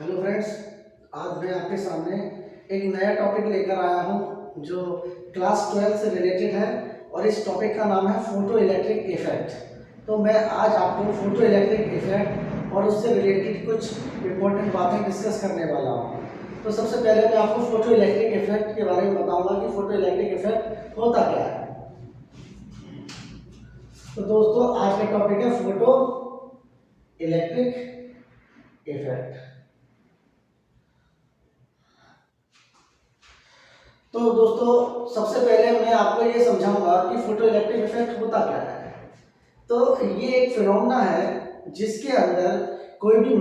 Hello friends, आज मैं आपके सामने एक नया टॉपिक लेकर आया हूं जो क्लास 12 से रिलेटेड है और इस टॉपिक का नाम है फोटो इलेक्ट्रिक इफेक्ट। तो मैं आज आपको फोटो इलेक्ट्रिक इफेक्ट और उससे रिलेटेड कुछ इम्पोर्टेंट बातें डिस्कस करने वाला हूं। तो सबसे पहले मैं आपको फोटो इलेक्ट्रिक इफेक्ट के बारे में बताऊंगा कि फोटो इलेक्ट्रिक इफेक्ट होता क्या है। तो दोस्तों, आज का टॉपिक है फोटो इलेक्ट्रिक इफेक्ट। तो दोस्तों, सबसे पहले मैं आपको ये समझाऊंगा कि फोटो इलेक्ट्रिक इफेक्ट होता क्या है। तो ये एक फिनोमेना है जिसके अंदर कोई भी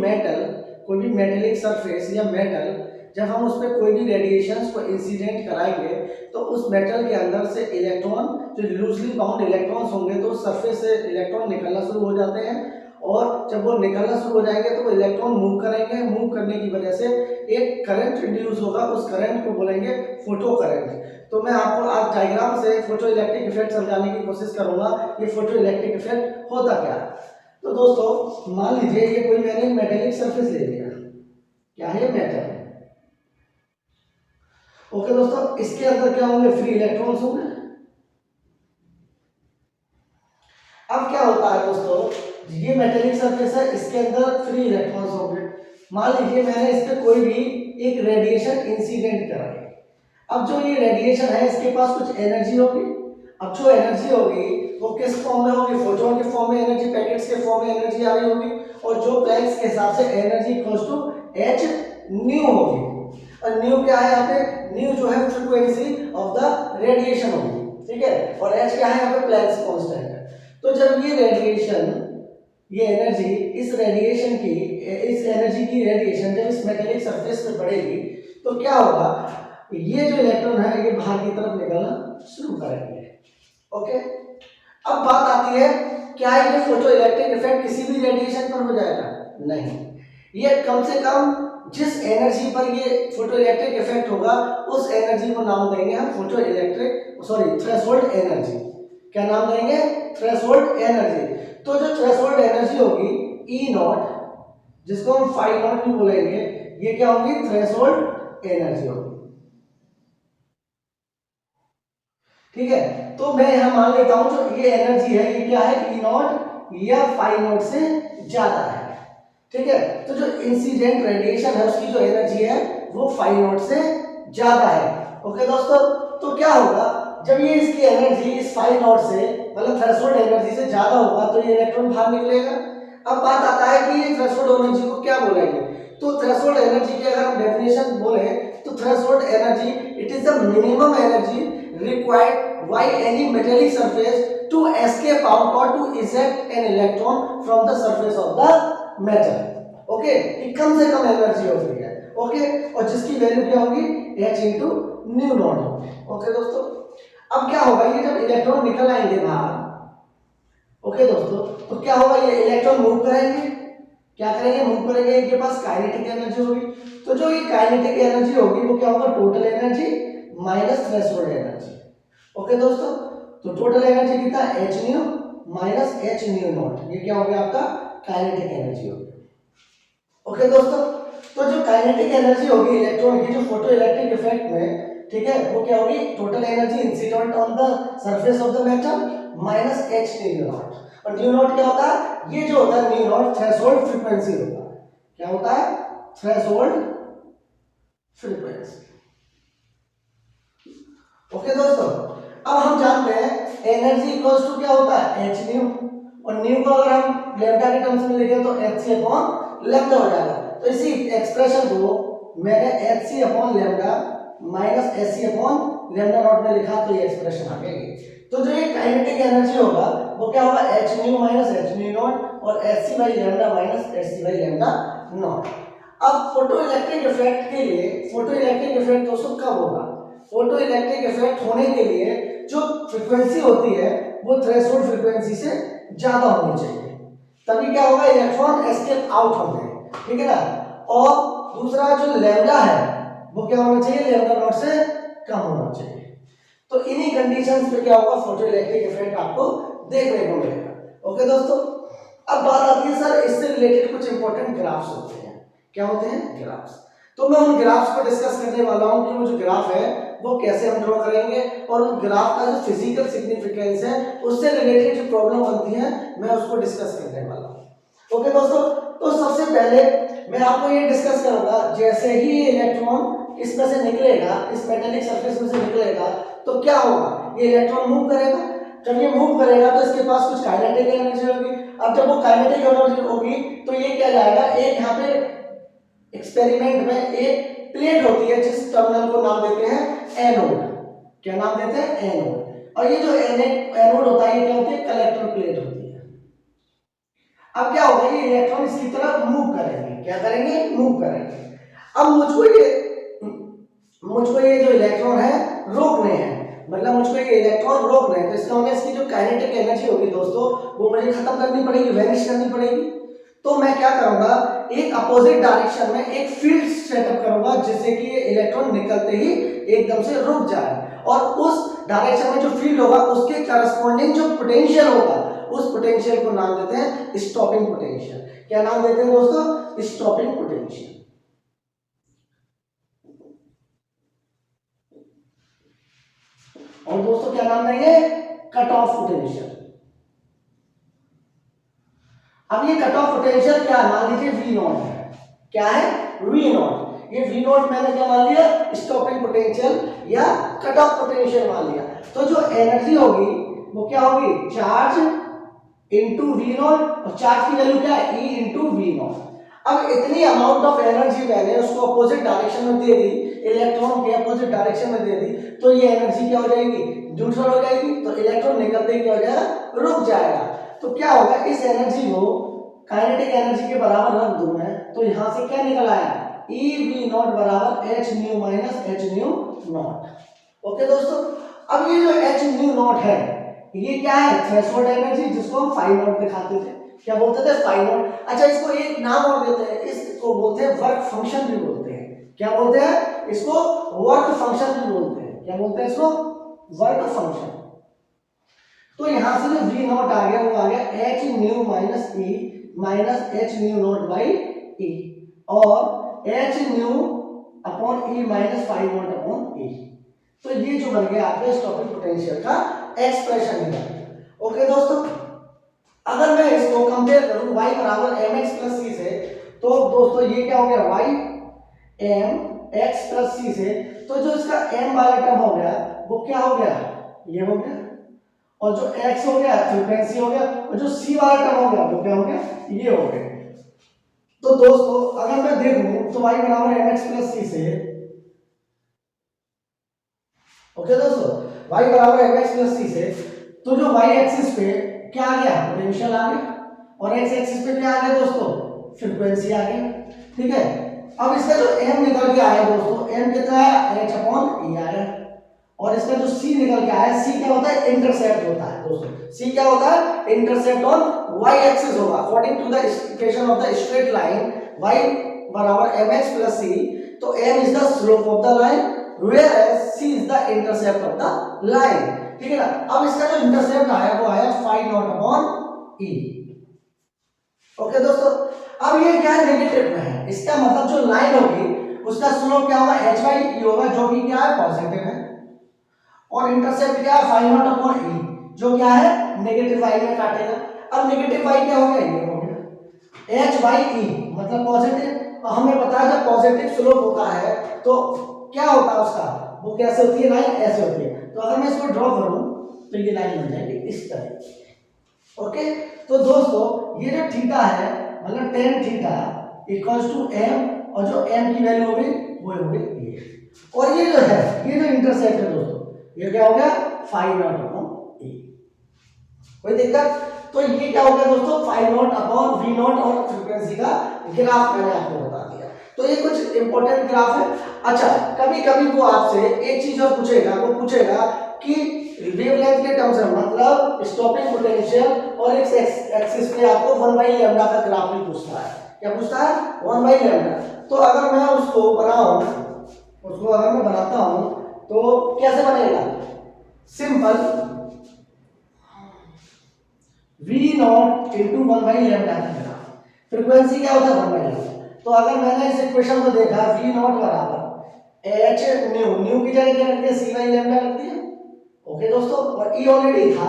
मेटेलिक सरफेस या मेटल, जब हम उस पर कोई भी रेडिएशंस को इंसिडेंट कराएंगे तो उस मेटल के अंदर से इलेक्ट्रॉन, जो लूजली बाउंड इलेक्ट्रॉन्स होंगे, तो उस सरफेस से इलेक्ट्रॉन निकलना शुरू हो जाते हैं। और जब वो निकलना शुरू हो जाएंगे तो वो इलेक्ट्रॉन मूव करेंगे। मूव करने की वजह से एक करंट इंड्यूस होगा, उस करंट को बोलेंगे फोटो करंट। तो मैं आपको आज डायग्राम से फोटो इलेक्ट्रिक इफेक्ट समझाने की कोशिश करूंगा ये फोटो इलेक्ट्रिक इफेक्ट होता क्या है। तो दोस्तों, मान लीजिए ये कोई मैंने मेटेलिक सरफेस ले लिया। क्या है? मेटल। ओके दोस्तों, इसके अंदर क्या होंगे? फ्री इलेक्ट्रॉन्स होंगे। अब क्या होता है दोस्तों, ये मेटेलिक सरफेस है, इसके अंदर फ्री इलेक्ट्रॉन्स होंगे। मान लीजिए मैंने इस पे कोई भी एक रेडिएशन इंसिडेंट करा है। अब जो ये रेडिएशन है इसके पास कुछ एनर्जी होगी। अब जो एनर्जी होगी वो किस फॉर्म में होगी? फोटोन के फॉर्म में एनर्जी, पैकेट्स के फॉर्म में एनर्जी आ रही होगी। और जो प्लैंक्स के हिसाब से energy equals to h nu होगी। और न्यू क्या है यहाँ पे? न्यू जो है फ्रीक्वेंसी ऑफ द रेडिएशन होगी, ठीक है। और h क्या है यहाँ पे? प्लैंक्स कांस्टेंट है। तो जब ये रेडिएशन, ये एनर्जी, इस रेडिएशन की, इस एनर्जी की रेडिएशन जब इस मेटेलिक सरफेस पे पड़ेगी तो क्या होगा? ये जो इलेक्ट्रॉन है ये बाहर की तरफ निकलना शुरू करेंगे। ओके, अब बात आती है, क्या ये फोटो इलेक्ट्रिक इफेक्ट किसी भी रेडिएशन पर हो जाएगा? नहीं, ये कम से कम जिस एनर्जी पर ये फोटो इलेक्ट्रिक इफेक्ट होगा उस एनर्जी को नाम देंगे हम photo electric, sorry, threshold energy. क्या नाम देंगे? Threshold energy. तो जो थ्रेशोल्ड एनर्जी होगी ई नॉट, जिसको हम फाई नॉट भी बोलेंगे, ये क्या होगी? थ्रेशोल्ड एनर्जी होगी, ठीक है। तो मैं यहां मान लेता हूं जो ये एनर्जी है ये क्या है? ई नॉट या फाई नॉट से ज्यादा है, ठीक है। तो जो इंसिडेंट रेडिएशन है उसकी जो एनर्जी है वो फाई नॉट से ज्यादा है। ओके दोस्तों, तो क्या होगा जब ये इसकी एनर्जी इस फाई नॉट से, मतलब थ्रेशोल्ड एनर्जी से ज्यादा होगा तो ये इलेक्ट्रॉन बाहर निकलेगा। अब बात आता है कि ये थ्रेशोल्ड एनर्जी को क्या बोलेंगे। तो थ्रेशोल्ड एनर्जी की अगर हम डेफिनेशन बोले तो threshold energy, it is the minimum energy required by any metallic surface to escape out or to eject an electron from the surface of the metal. Okay, ये कम से कम एनर्जी होती है। Okay, और जिसकी वैल्यू क्या होगी? h इंटू न्यू नॉट होगी। Okay दोस्तों, अब क्या होगा? ये जब इलेक्ट्रॉन निकल आएंगे बाहर, ओके दोस्तों, तो क्या होगा? ये इलेक्ट्रॉन मूव करेंगे। क्या करेंगे? मूव करेंगे। इनके पास काइनेटिक एनर्जी होगी। तो जो ये काइनेटिक एनर्जी होगी वो क्या होगा? Total energy minus threshold energy. Okay दोस्तों, तो टोटल एनर्जी कितना? h new minus h new not. ये क्या हो गया? आपका काइनेटिक एनर्जी हो गया। ओके दोस्तों, तो जो काइनेटिक एनर्जी होगी इलेक्ट्रॉन की, जो फोटो इलेक्ट्रिक इफेक्ट में, ठीक है, वो क्या होगी? Total energy incident on the surface of the metal minus h new not. और न्यू नॉट क्या होता है? ये जो होता है न्यू नॉट थ्रेशोल्ड फ्रीक्वेंसी होता है। क्या होता है? Threshold frequency. ओके दोस्तों, अब हम जानते हैं एनर्जी इक्वल्स टू क्या होता है? h new. और न्यू को अगर हम लैम्डा के टर्म्स में लिखें तो hc अपॉन लैम्डा हो जाएगा। तो इसी एक्सप्रेशन को मैंने hc upon lambda minus hc upon lambda naught में लिखा, तो ये एक्सप्रेशन आ गई। तो जो ये काइनेटिक एनर्जी होगा वो क्या होगा? h new minus h new not और hc by lambda minus hc by lambda naught. अब फोटो इलेक्ट्रिक इफेक्ट के लिए, फोटो इलेक्ट्रिक इफेक्ट दोस्तों कब होगा? फोटो इलेक्ट्रिक इफेक्ट होने के लिए जो फ्रीक्वेंसी होती है वो थ्रेशोल्ड फ्रीक्वेंसी से ज्यादा होनी चाहिए, तभी क्या होगा? इलेक्ट्रॉन एस्केप आउट होंगे, ठीक है ना। और दूसरा जो लैम्डा है वो क्या होना चाहिए? लैम्डा नॉट से कम होना चाहिए। तो इन्हीं कंडीशंस पे क्या होगा? फोटो इलेक्ट्रिक इफेक्ट आपको देखने को मिलेगा। ओके दोस्तों, अब बात आती है सर इससे रिलेटेड कुछ इंपॉर्टेंट ग्राफ्स होते हैं। क्या होते हैं? ग्राफ्स। तो मैं उन ग्राफ्स को डिस्कस करने वाला हूं कि वो जो ग्राफ है वो कैसे हम ड्रॉ करेंगे और उन ग्राफ का जो फिजिकल सिग्निफिकेंस है उससे रिलेटेड जो प्रॉब्लम बनती है मैं उसको डिस्कस करने वाला हूं। ओके दोस्तों, तो सबसे पहले मैं आपको ये डिस्कस करूंगा, जैसे ही इलेक्ट्रॉन इसमें से निकलेगा, इस मेटेलिक सरफेस में से निकलेगा, तो क्या होगा? ये इलेक्ट्रॉन मूव करेगा। जब ये मूव करेगा तो इसके पास कुछ काइनेटिक एनर्जी होगी। अब जब वो काइनेटिक एनर्जी होगी तो ये क्या जाएगा, एक यहाँ पे एक्सपेरिमेंट में एक प्लेट होती है जिस टर्मिनल को नाम देते हैं एनोड। क्या नाम देते हैं? एनोड। और ये जो एनोड होता है ये क्या होती है? कलेक्टर प्लेट होती है। अब क्या होगा, ये इलेक्ट्रॉन इसकी तरफ मूव करेंगे। क्या करेंगे? मूव करेंगे। अब मुझको ये जो इलेक्ट्रॉन है रोकने हैं, मतलब मुझको ये इलेक्ट्रॉन रोक रहे हैं, तो इसका मतलब इसकी जो काइनेटिक एनर्जी होगी दोस्तों वो मुझे खत्म करनी पड़ेगी, वैनिश करनी पड़ेगी। तो मैं क्या करूंगा, एक अपोजिट डायरेक्शन में एक फील्ड सेटअप करूंगा जिससे कि ये इलेक्ट्रॉन निकलते ही एकदम से रुक जाए और उस डायरेक्शन में जो फील्ड होगा उसके करस्पॉन्डिंग जो पोटेंशियल होगा उस पोटेंशियल को नाम देते हैं स्टॉपिंग पोटेंशियल। क्या नाम देते हैं दोस्तों? Stopping potential. और दोस्तों क्या नाम देंगे? Cut off potential. अब ये कट ऑफ पोटेंशियल क्या, मान लीजिए वी नॉट है। क्या है? V naught. ये वी नॉट मैंने क्या मान लिया? स्टॉपिंग पोटेंशियल या कट ऑफ पोटेंशियल मान लिया। तो जो एनर्जी होगी वो क्या होगी? चार्ज इनटू वी नॉट, और चार्ज की वैल्यू क्या है? E into V naught. अब इतनी अमाउंट ऑफ एनर्जी मैंने उसको अपोजिट डायरेक्शन में दे दी, इलेक्ट्रॉन के अपोजिट डायरेक्शन में दे दी, तो ये एनर्जी क्या हो जाएगी? न्यूट्रल हो जाएगी। तो इलेक्ट्रॉन निकलते ही क्या हो जाएगा? रुक जाएगा। तो क्या होगा, इस एनर्जी को काइनेटिक एनर्जी के बराबर रख दूं मैं, तो यहां से क्या निकल आया? ई वी नॉट बराबर H nu minus H nu not. Okay दोस्तों, अब ये जो एच न्यू नॉट है ये क्या है? थ्रेशोल्ड एनर्जी, जिसको हम फाई नॉट दिखाते थे। क्या बोलते थे? Phi naught. अच्छा, इसको एक नाम और देते हैं, इसको बोलते हैं वर्क फंक्शन भी बोलते हैं। क्या बोलते हैं? इसको वर्क फंक्शन भी बोलते हैं। क्या बोलते हैं इसको? Work function. तो यहां से जो वी नॉट आ गया वो आ गया H nu minus H nu naught by E, और H nu upon E minus phi naught upon E. तो ये जो बन गया आपके स्टॉपिंग पोटेंशियल का एक्सप्रेशन है। ओके दोस्तों, अगर मैं इसको कंपेयर करूं y बराबर mx प्लस c से, तो दोस्तों ये क्या हो गया? y mx प्लस c से, तो जो इसका m वाला टर्म हो गया वो क्या हो गया? ये हो गया। और जो x हो गया फ्रीक्वेंसी हो गया, और जो c वाला टर्म हो गया वो क्या हो गया? ये हो गया। तो दोस्तों अगर मैं देखूं तो y बराबर mx प्लस c से, ओके दोस्तों, y बराबर mx प्लस c से, तो जो y एक्सिस पे क्या आ गया? पोटेंशियल आ गया, और x एक्सिस पे क्या आ गया दोस्तों? फ्रीक्वेंसी आ गई। ठीक है, अब इसका जो m निकल के आया दोस्तों, m कितना है? h अपॉन e आया। और इसका जो c निकल के आया, c क्या होता है? इंटरसेप्ट होता है दोस्तों। c क्या होता है? इंटरसेप्ट ऑन y एक्सिस होगा। According to the equation of the straight line y बराबर mx प्लस c, तो m is the slope of the line whereas c is the intercept of the line। ठीक है ना? अब इसका जो intercept आया वो आया phi naught upon e। Okay दोस्तों, अब ये क्या है? नेगेटिव में है। इसका मतलब जो लाइन होगी उसका स्लोप क्या होगा? h बाई e होगा, जो कि क्या है? पॉजिटिव है। और इंटरसेप्ट क्या है? फाई नॉट अपॉन e, जो क्या है? नेगेटिव y में काटेगा। अब नेगेटिव y क्या हो गया? ये हो गया h बाई e, मतलब पॉजिटिव। हमें पता है जब पॉजिटिव स्लोप होता है तो क्या होता है उसका? वो कैसे होती है? लाइन ऐसे होती है। तो अगर मैं इसको ड्रॉ करूं तो ये लाइन बन जाएगी इस तरह। ओके, तो दोस्तों ये जो थीटा है, मतलब tan theta equals to m, और जो m की वैल्यू होगी वो होगी ये। और ये जो है, ये जो इंटरसेप्ट है दोस्तों, ये क्या हो गया? Phi naught upon e। कोई दिक्कत? तो ये क्या हो गया दोस्तों? Phi naught upon V naught और फ्रीक्वेंसी का ग्राफ मैंने आपको बता दिया। तो ये कुछ इंपॉर्टेंट ग्राफ है। अच्छा, कभी कभी वो आपसे एक चीज और पूछेगा, वो पूछेगा कि वेवलेंथ के टर्म्स में, मतलब स्टॉपिंग पोटेंशियल और इस एक्सिस पे आपको 1 बाई लैम्डा का ग्राफ भी पूछता है। क्या पूछता है? 1 बाई लैम्डा। तो अगर मैं उसको बनाता हूं तो कैसे बनेगा? Simple v not into 1 by lambda का ग्राफ। फ्रीक्वेंसी क्या होता है? 1 बाई लैम्डा। तो तो अगर मैंने इस इक्वेशन को देखा v नॉट बराबर h न्यू, न्यू की जगह क्या रख दिया, cy लैम्डा रख दिया। ओके दोस्तों, और e ऑलरेडी था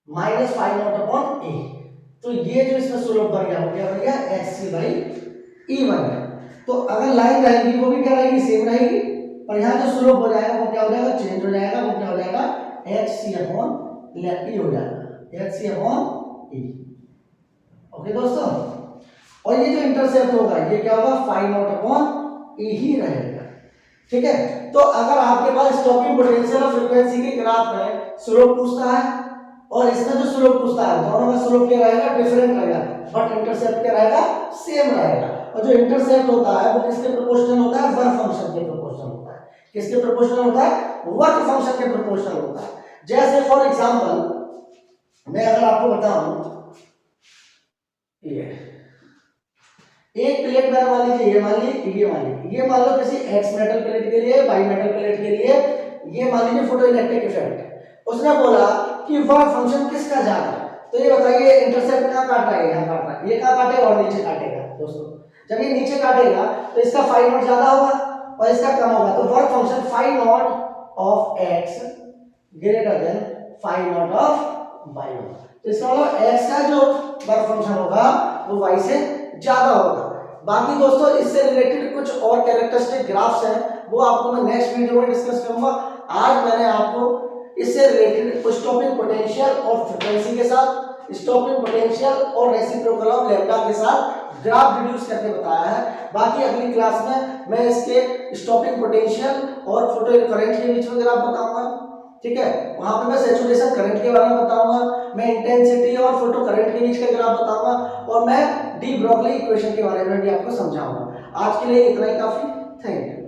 माइनस फाइव नॉट अपॉन ए, तो ये जो इसमें स्लोप बन गया वो क्या बन गया, hc बाई e बन गया। तो अगर लाइन रहेगी वो भी क्या रहेगी, सेम रहेगी, और यहाँ जो स्लोप हो जाएगा वो क्या हो जाएगा, चेंज हो जाएगा, वो क्या हो जाएगा, hc अपॉन e हो जाएगा, hc अपॉन e। ओके दोस्तों, और ये जो इंटरसेप्ट होगा ये क्या होगा, फाइव नॉट अपॉन ए ही रहेगा। ठीक है, तो अगर आपके पास स्टॉपिंग पोटेंशियल और फ्रीक्वेंसी के ग्राफ में स्लोप पूछता है और इसमें जो स्लोप पूछता है, दोनों का स्लोप क्या रहेगा, डिफरेंट रहेगा, बट इंटरसेप्ट क्या रहेगा, सेम रहेगा। और जो इंटरसेप्ट होता है वो किसके प्रोपोर्शनल होता है, वर्क फंक्शन के प्रोपोर्शनल होता है। किसके प्रोपोर्शनल होता है, वर्क फंक्शन के प्रोपोर्शनल होता है। जैसे फॉर एग्जांपल मैं अगर आपको बताऊं, ये एक प्लेट मैंने मान लीजिए, ये मान लीजिए, ये मान लो किसी एक्स मेटल प्लेट के लिए, वाई मेटल प्लेट के लिए, ये मान लीजिए फोटो इलेक्ट्रिक इफेक्ट। उसने बोला कि वर्क फंक्शन किसका ज्यादा है, तो ये बताइए इंटरसेप्ट कहाँ काट रहा है, यहाँ काट रहा है, ये कहाँ काटेगा और नीचे काटेगा। दोस्तों जब ये नीचे काटेगा तो इसका फाइव नॉट ज्यादा होगा और इसका कम होगा, तो work function phi naught of X greater than phi naught of Y होगा। तो इसका मतलब एक्स का जो वर्क फंक्शन होगा वो वाई से ज्यादा होगा। बाकी दोस्तों इससे रिलेटेड कुछ और कैरेक्टरिस्टिक ग्राफ्स हैं, वो आपको मैं नेक्स्ट वीडियो में डिस्कस करूंगा। आज मैंने आपको इससे रिलेटेड स्टॉपिंग पोटेंशियल और फ्रीक्वेंसी के साथ, स्टॉपिंग पोटेंशियल और रेसिप्रोकल ऑफ लैम्डा के साथ ग्राफ रिड्यूस करके बताया है। बाकी अगली क्लास में मैं इसके स्टॉपिंग पोटेंशियल और फोटो करंट के बीच में ग्राफ बताऊंगा। ठीक है, वहां पे मैं सैचुरेशन करंट के बारे में बताऊंगा, मैं इंटेंसिटी और फोटो करंट के बीच का ग्राफ बताऊंगा, और मैं डी ब्रोगली इक्वेशन के बारे में भी आपको समझाऊंगा। आज के लिए इतना ही काफी, थैंक यू।